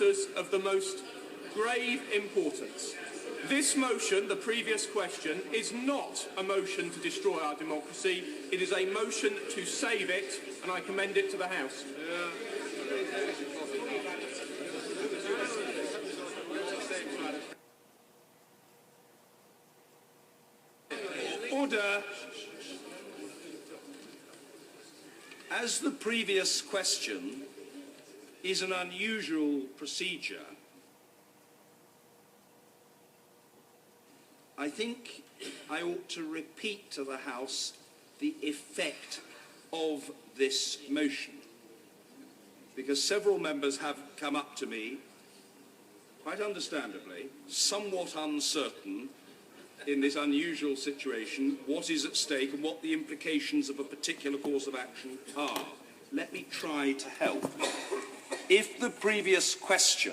matters of the most grave importance. This motion, the previous question, is not a motion to destroy our democracy. It is a motion to save it, and I commend it to the House. Order. As the previous question is an unusual procedure, I think I ought to repeat to the House the effect of this motion, because several members have come up to me, quite understandably, somewhat uncertain in this unusual situation what is at stake and what the implications of a particular course of action are. Let me try to help. If the previous question,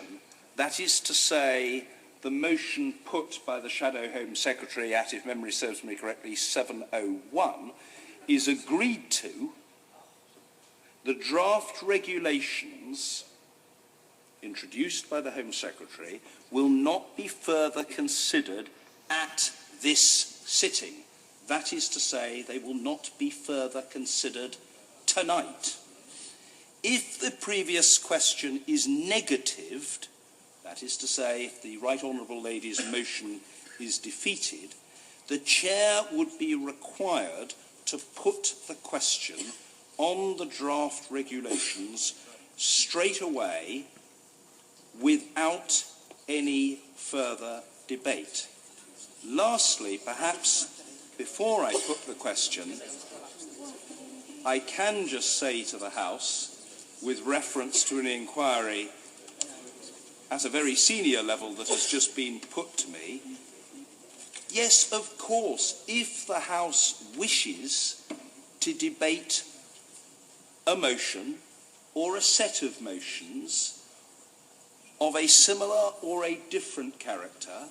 that is to say, the motion put by the Shadow Home Secretary at, if memory serves me correctly, 701, is agreed to, the draft regulations introduced by the Home Secretary will not be further considered at this sitting. That is to say, they will not be further considered tonight. If the previous question is negatived, that is to say, if the Right Honourable Lady's motion is defeated, the Chair would be required to put the question on the draft regulations straight away without any further debate. Lastly, perhaps before I put the question, I can just say to the House, with reference to an inquiry at a very senior level that has just been put to me, yes, of course, if the House wishes to debate a motion or a set of motions of a similar or a different character,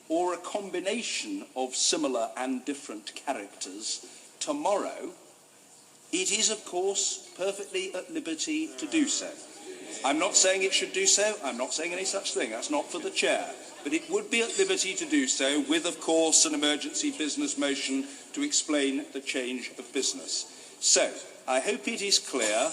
or a combination of similar and different characters tomorrow, it is, of course, perfectly at liberty to do so. I'm not saying it should do so. I'm not saying any such thing. That's not for the Chair. But it would be at liberty to do so with, of course, an emergency business motion to explain the change of business. So, I hope it is clear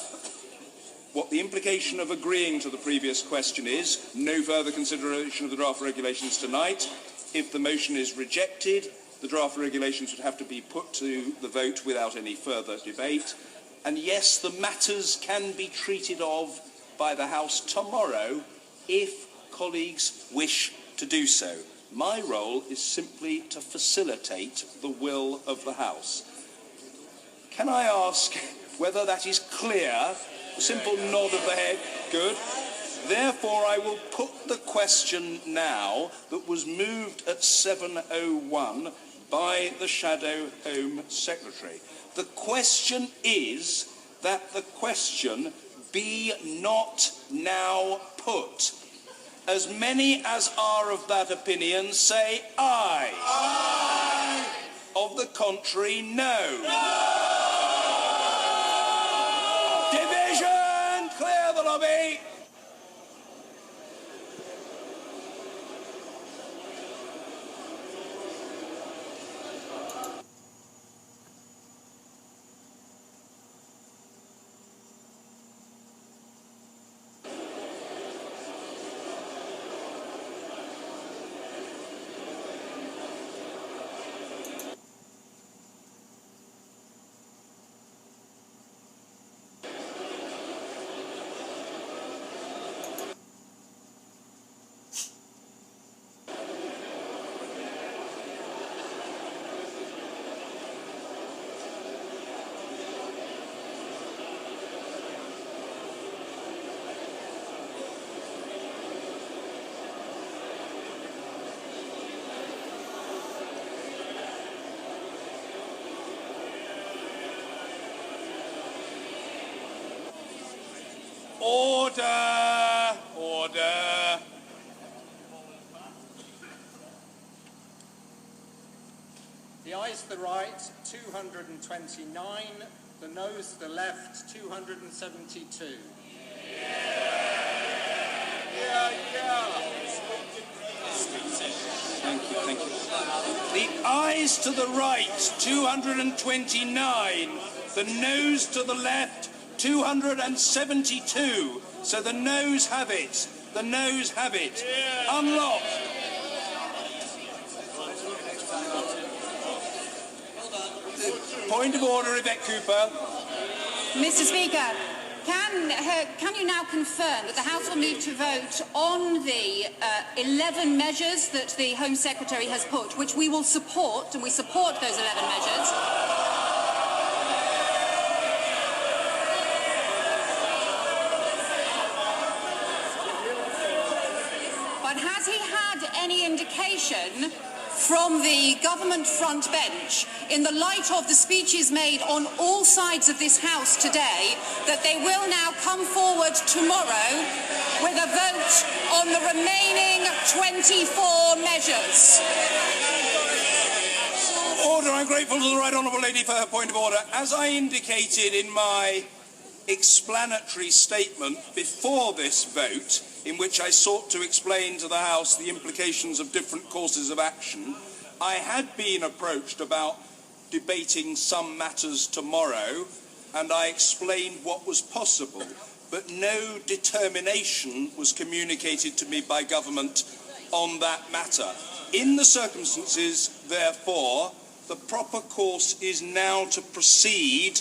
what the implication of agreeing to the previous question is. No further consideration of the draft regulations tonight. If the motion is rejected, the draft regulations would have to be put to the vote without any further debate. And yes, the matters can be treated of by the House tomorrow if colleagues wish to do so. My role is simply to facilitate the will of the House. Can I ask whether that is clear? A simple nod of the head. Good. Therefore, I will put the question now that was moved at 7:01 by the Shadow Home Secretary. The question is that the question be not now put. As many as are of that opinion say aye. Aye. Of the contrary, no. No. Division! Clear the lobby! Order! Order! The ayes to the right, 229. The noes to the left, 272. Yeah, ayes to the right, 229. The noes to the left, 272. So the noes have it. The noes have it. Unlock. Point of order, Yvette Cooper. Mr. Speaker, can you now confirm that the House will need to vote on the 11 measures that the Home Secretary has put, which we will support, and we support those 11 measures? But has he had any indication from the government front bench, in the light of the speeches made on all sides of this House today, that they will now come forward tomorrow with a vote on the remaining 24 measures? Order. I'm grateful to the Right Honourable Lady for her point of order. As I indicated in my explanatory statement before this vote, in which I sought to explain to the House the implications of different courses of action, I had been approached about debating some matters tomorrow, and I explained what was possible, but no determination was communicated to me by government on that matter. In the circumstances, therefore, the proper course is now to proceed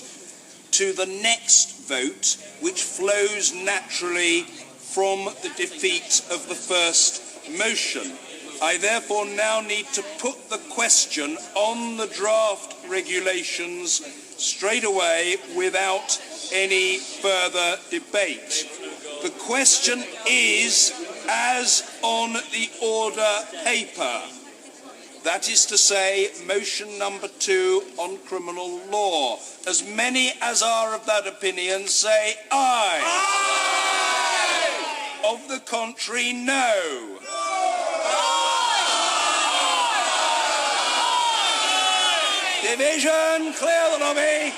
to the next vote, which flows naturally from the defeat of the first motion. I therefore now need to put the question on the draft regulations straight away without any further debate. The question is as on the order paper. That is to say, motion number 2 on criminal law. As many as are of that opinion say aye. Aye! Of the contrary, no. Aye! Division, clear the lobby.